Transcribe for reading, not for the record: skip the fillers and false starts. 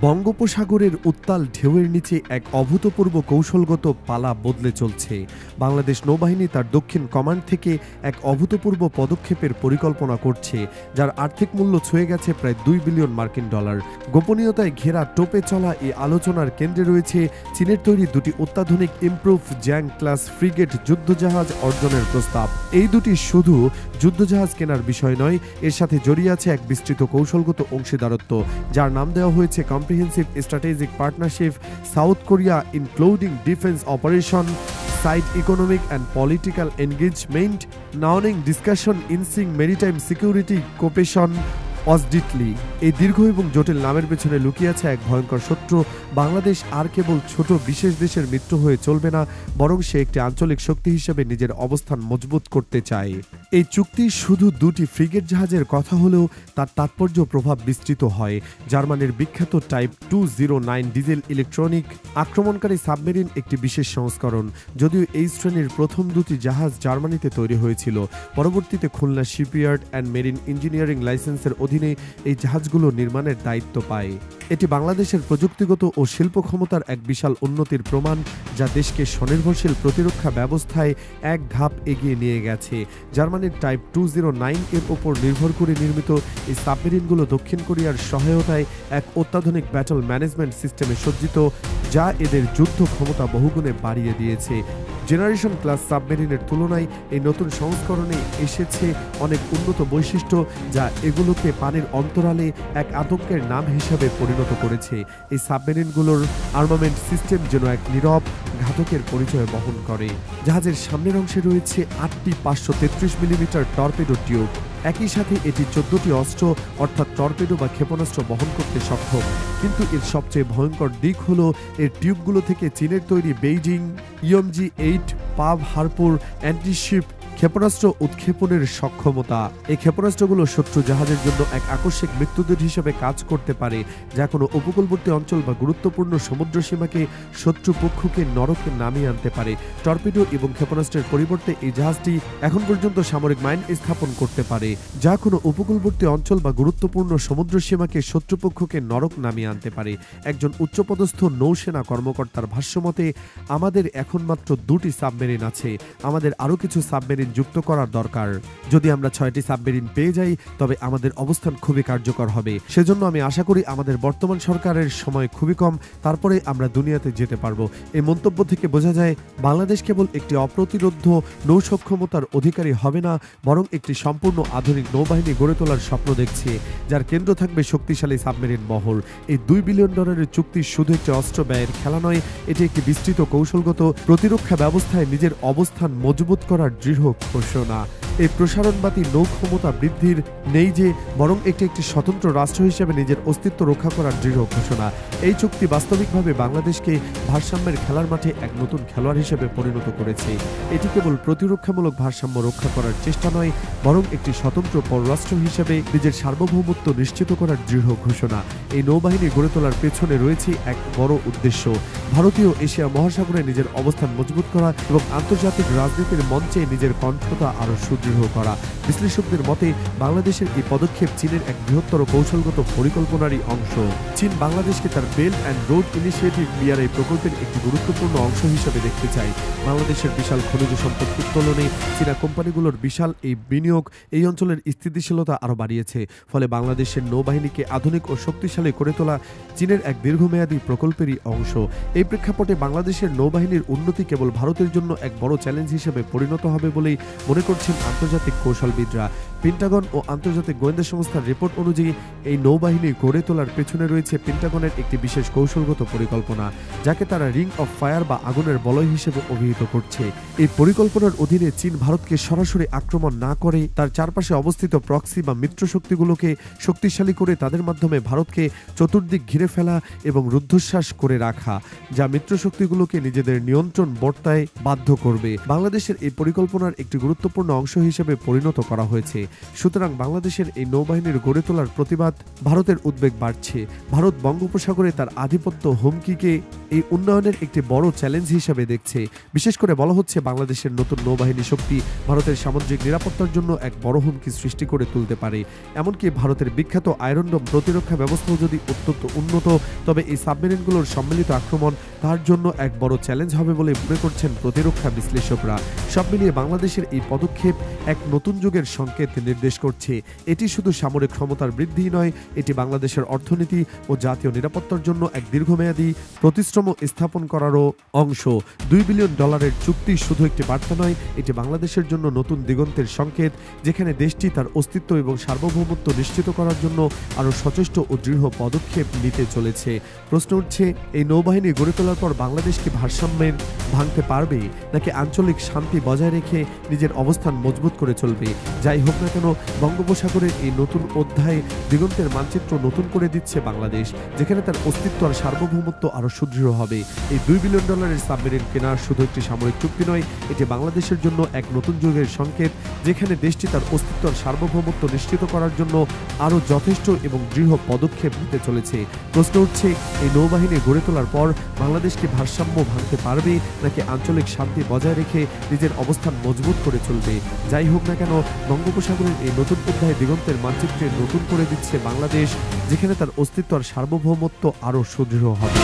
বঙ্গোপসাগরের উত্তাল ঢেউয়ের নিচে এক অভূতপূর্ব কৌশলগত পালা বদলে চলছে। বাংলাদেশ নৌবাহিনী তার দক্ষিণ কমান্ড থেকে এক অভূতপূর্ব পদক্ষেপের পরিকল্পনা করছে, যার আর্থিক মূল্য ছুঁয়ে গেছে প্রায় $2 বিলিয়ন। গোপনীয়তায় ঘেরা টোপে চলা এই আলোচনার কেন্দ্রে রয়েছে চীনের তৈরি দুটি অত্যাধুনিক ইমপ্রুভ জ্যাং ক্লাস ফ্রিগেট যুদ্ধজাহাজ অর্জনের প্রস্তাব। এই দুটি শুধু যুদ্ধজাহাজ কেনার বিষয় নয়, এর সাথে জড়িয়ে আছে এক বিস্তৃত কৌশলগত অংশীদারত্ব, যার নাম দেওয়া হয়েছে Comprehensive Strategic Partnership South Korea, including defense operation, side economic and political engagement, nowing discussion in maritime security cooperation. অসডিটলি এই দীর্ঘ এবং জটিল নামের পেছনে লুকিয়ে আছে এক ভয়ঙ্কর শত্রু। বাংলাদেশ আর কেবল ছোট বিশেষ দেশের মিত্র হয়ে চলবে না, বরং সে একটি আঞ্চলিক শক্তি হিসেবে নিজের অবস্থান মজবুত করতে চায়। এই চুক্তি শুধু দুটি ফ্রিগেট জাহাজের কথা হলেও তার তাৎপর্য প্রভাব বিস্তৃত হয়। জার্মানির বিখ্যাত টাইপ 209 ডিজেল ইলেকট্রনিক আক্রমণকারী সাবমেরিন একটি বিশেষ সংস্করণ। যদিও এই শ্রেণীর প্রথম দুটি জাহাজ জার্মানিতে তৈরি হয়েছিল, পরবর্তীতে Khulna shipyard and marine engineering লাইসেন্সের অধীনে এই জাহাজগুলো নির্মাণের দায়িত্ব পায়। এটি বাংলাদেশের প্রযুক্তিগত ও শিল্প ক্ষমতার এক বিশাল উন্নতির প্রমাণ, যা দেশকে স্বনির্ভরশীল প্রতিরক্ষা ব্যবস্থায় এক ধাপ এগিয়ে নিয়ে গেছে। জার্মানির টাইপ 209 এর ওপর নির্ভর করে নির্মিত এই সাবমেরিনগুলো দক্ষিণ কোরিয়ার সহায়তায় এক অত্যাধুনিক ব্যাটল ম্যানেজমেন্ট সিস্টেমে সজ্জিত, যা এদের যুদ্ধ ক্ষমতা বহুগুণে বাড়িয়ে দিয়েছে। জেনারেশন ক্লাস সাবমেরিনের তুলনায় এই নতুন সংস্করণে এসেছে অনেক উন্নত বৈশিষ্ট্য, যা এগুলোকে পানির অন্তরালে এক আতঙ্কের নাম হিসাবে পরিণত করেছে। এই সাবমেরিনগুলোর আর্মামেন্ট সিস্টেম যেন এক নীরব ঘাতকের পরিচয় বহন করে। জাহাজের সামনের অংশে রয়েছে 8টি 533 মিলিমিটার টর্পেডো টিউব। একই সাথে এটি 14টি অস্ত্র অর্থাৎ টর্পেডো বা ক্ষেপণাস্ত্র বহন করতে সক্ষম। কিন্তু এর সবচেয়ে ভয়ঙ্কর দিক হলো এর টিউবগুলো থেকে চীনের তৈরি বেইজিং EOMG-8 পাভ হারপুর অ্যান্টিশিপ ক্ষেপণাস্ত্র উৎক্ষেপণের সক্ষমতা। এই ক্ষেপণাস্ত্রগুলো শত্রু জাহাজের জন্য এক আকস্মিক মৃত্যুদূত হিসেবে কাজ করতে পারে, যা কোনো উপকূলবর্তী অঞ্চল বা গুরুত্বপূর্ণ সমুদ্র সীমাকে শত্রুপক্ষকে নরকে নামিয়ে আনতে পারে। টর্পেডো এবং ক্ষেপণাস্ত্রের পরিবর্তে এই জাহাজটি এখন পর্যন্ত সামরিক মাইন স্থাপন করতে পারে, যা কোনো উপকূলবর্তী অঞ্চল বা গুরুত্বপূর্ণ সমুদ্র সীমাকে শত্রুপক্ষকে নরক নামিয়ে আনতে পারে। একজন উচ্চপদস্থ নৌসেনা কর্মকর্তার ভাষ্যমতে, আমাদের এখন মাত্র 2টি সাবমেরিন আছে, আমাদের আরও কিছু সাবমেরিন যুক্ত করার দরকার। যদি আমরা 6টি সাবমেরিন পেয়ে যাই, তবে আমাদের অবস্থান খুবই কার্যকর হবে। সেজন্য আমি আশা করি আমাদের বর্তমান সরকারের সময় খুবই কম, তারপরে আমরা দুনিয়াতে যেতে পারবো। এই মন্তব্য থেকে বোঝা যায় বাংলাদেশ কেবল একটি অপ্রতিরোধ্য নৌ সক্ষমতার অধিকারী হবে না, বরং একটি সম্পূর্ণ আধুনিক নৌবাহিনী গড়ে তোলার স্বপ্ন দেখছে, যার কেন্দ্র থাকবে শক্তিশালী সাবমেরিন বহর। এই $2 বিলিয়ন চুক্তি শুধু একটি অস্ত্র ব্যয়ের খেলা নয়, এটি একটি বিস্তৃত কৌশলগত প্রতিরক্ষা ব্যবস্থায় নিজের অবস্থান মজবুত করার দৃঢ় ঘোষণা। এই প্রসারণবাদী নৌ ক্ষমতা বৃদ্ধির নেই যে, বরং একটি স্বতন্ত্র রাষ্ট্র হিসেবে নিজের অস্তিত্ব রক্ষা করার দৃঢ় ঘোষণা। এই চুক্তি বাস্তবিকভাবে বাংলাদেশকে ভারসাম্যের খেলার মাঠে এক নতুন খেলোয়াড় হিসেবে পরিণত করেছে। এটি কেবল প্রতিরক্ষামূলক ভারসাম্য রক্ষা করার চেষ্টা নয়, বরং একটি স্বতন্ত্র পররাষ্ট্র হিসেবে নিজের সার্বভৌমত্ব নিশ্চিত করার দৃঢ় ঘোষণা। এই নৌবাহিনী গড়ে তোলার পেছনে রয়েছে এক বড় উদ্দেশ্য: ভারতীয় এশিয়া মহাসাগরে নিজের অবস্থান মজবুত করা এবং আন্তর্জাতিক রাজনীতির মঞ্চে নিজের কণ্ঠতা আরও সুদৃঢ় করা। বিশ্লেষকদের মতে, বাংলাদেশের এই পদক্ষেপ চীনের এক বৃহত্তর কৌশলগত পরিকল্পনারই অংশ। চীন বাংলাদেশকে তার belt and road initiative BRI প্রকল্পের একটি গুরুত্বপূর্ণ অংশ হিসেবে দেখতে চায়। বাংলাদেশের বিশাল খনিজ সম্পদ উত্তোলনে চীনা কোম্পানিগুলোর বিশাল এই বিনিয়োগ এই অঞ্চলের স্থিতিশীলতা আরও বাড়িয়েছে। ফলে বাংলাদেশের নৌবাহিনীকে আধুনিক ও শক্তিশালী করে তোলা চীনের এক দীর্ঘমেয়াদী প্রকল্পেরই অংশ। এই প্রেক্ষাপটে বাংলাদেশের নৌবাহিনীর উন্নতি কেবল ভারতের জন্য এক বড় চ্যালেঞ্জ হিসেবে পরিণত হবে বলেই মনে করছেন আন্তর্জাতিক কৌশলবিদরা। পেন্টাগন ও আন্তর্জাতিক গোয়েন্দা সংস্থার রিপোর্ট অনুযায়ী এই নৌবাহিনী গড়ে তোলার পেছনে রয়েছে পেন্টাগনের একটি বিশেষ কৌশলগত পরিকল্পনা, যাকে তারা রিং অফ ফায়ার বা আগুনের বলয় হিসেবে অভিহিত করছে। এই পরিকল্পনার অধীনে চীন ভারতকে সরাসরি আক্রমণ না করে তার চারপাশে অবস্থিত প্রক্সি বা মিত্র শক্তিগুলোকে শক্তিশালী করে তাদের মাধ্যমে ভারতকে চতুর্দিক ঘিরে ফেলা এবং রুদ্ধশ্বাস করে রাখা, যা মিত্র শক্তিগুলোকে নিজেদের নিয়ন্ত্রণ বর্তায় বাধ্য করবে। বাংলাদেশের এই পরিকল্পনার একটি গুরুত্বপূর্ণ অংশ হিসেবে পরিণত করা হয়েছে। সুতরাং বাংলাদেশের এই নৌবাহিনীর গড়ে তোলার প্রতিবাদ ভারতের উদ্বেগ বাড়ছে। ভারত বঙ্গোপসাগরে তার আধিপত্য হুমকিকে এই উন্নয়নের একটি বড় চ্যালেঞ্জ হিসেবে দেখছে। বিশেষ করে বলা হচ্ছে বাংলাদেশের নতুন নৌবাহিনী শক্তি ভারতের সামুদ্রিক নিরাপত্তার জন্য এক বড় হুমকি সৃষ্টি করে তুলতে পারে। এমনকি ভারতের বিখ্যাত আয়রন ডোম প্রতিরক্ষা ব্যবস্থাও যদি অত্যন্ত উন্নত, তবে এই সাবমেরিনগুলোর সম্মিলিত আক্রমণ তার জন্য এক বড় চ্যালেঞ্জ হবে বলে মনে করছেন প্রতিরক্ষা বিশ্লেষকরা। সব মিলিয়ে বাংলাদেশের এই পদক্ষেপ এক নতুন যুগের সংকেত নির্দেশ করছে। এটি শুধু সামরিক ক্ষমতার বৃদ্ধি নয়, এটি বাংলাদেশের অর্থনীতি ও জাতীয় নিরাপত্তার জন্য এক দীর্ঘমেয়াদী প্রতিশ্রম স্থাপন করারও অংশ। $2 বিলিয়ন চুক্তি শুধু একটি বার্তা নয়, এটি বাংলাদেশের জন্য নতুন দিগন্তের সংকেত, যেখানে দেশটি তার অস্তিত্ব এবং সার্বভৌমত্ব নিশ্চিত করার জন্য আরও সচেষ্ট ও দৃঢ় পদক্ষেপ নিতে চলেছে। প্রশ্ন উঠছে, এই নৌবাহিনী গড়ে তোলার পর বাংলাদেশ কি ভারসাম্যের ভাঙতে পারবে, নাকি আঞ্চলিক শান্তি বজায় রেখে নিজের অবস্থান মজবুত করে চলবে? যাই হোক না কেন, বঙ্গোপসাগরের এই নতুন অধ্যায়ে দিগন্তের মানচিত্র নতুন করে দিচ্ছে বাংলাদেশ, যেখানে তার অস্তিত্ব আর সার্বভৌমত্ব আরও সুদৃঢ় হবে। এই $2 বিলিয়ন সাবমেরিন কেনা শুধু একটি সামরিক চুক্তি নয়, এটি বাংলাদেশের জন্য এক নতুন যুগের সংকেত, যেখানে দেশটি তার অস্তিত্ব আর সার্বভৌমত্ব নিশ্চিত করার জন্য আরও যথেষ্ট এবং দৃঢ় পদক্ষেপ নিতে চলেছে। প্রশ্ন উঠছে, এই নৌবাহিনী গড়ে তোলার পর বাংলাদেশ কি ভারসাম্য ভাঙতে পারবে, নাকি আঞ্চলিক শান্তি বজায় রেখে নিজের অবস্থান মজবুত করে চলবে? যাই হোক না কেন, বঙ্গোপসাগরের এই নতুন অধ্যায় দিগন্তের মানচিত্রে নতুন করে দিচ্ছে বাংলাদেশ, যেখানে তার অস্তিত্ব আর সার্বভৌমত্ব আরও সুদৃঢ় হবে।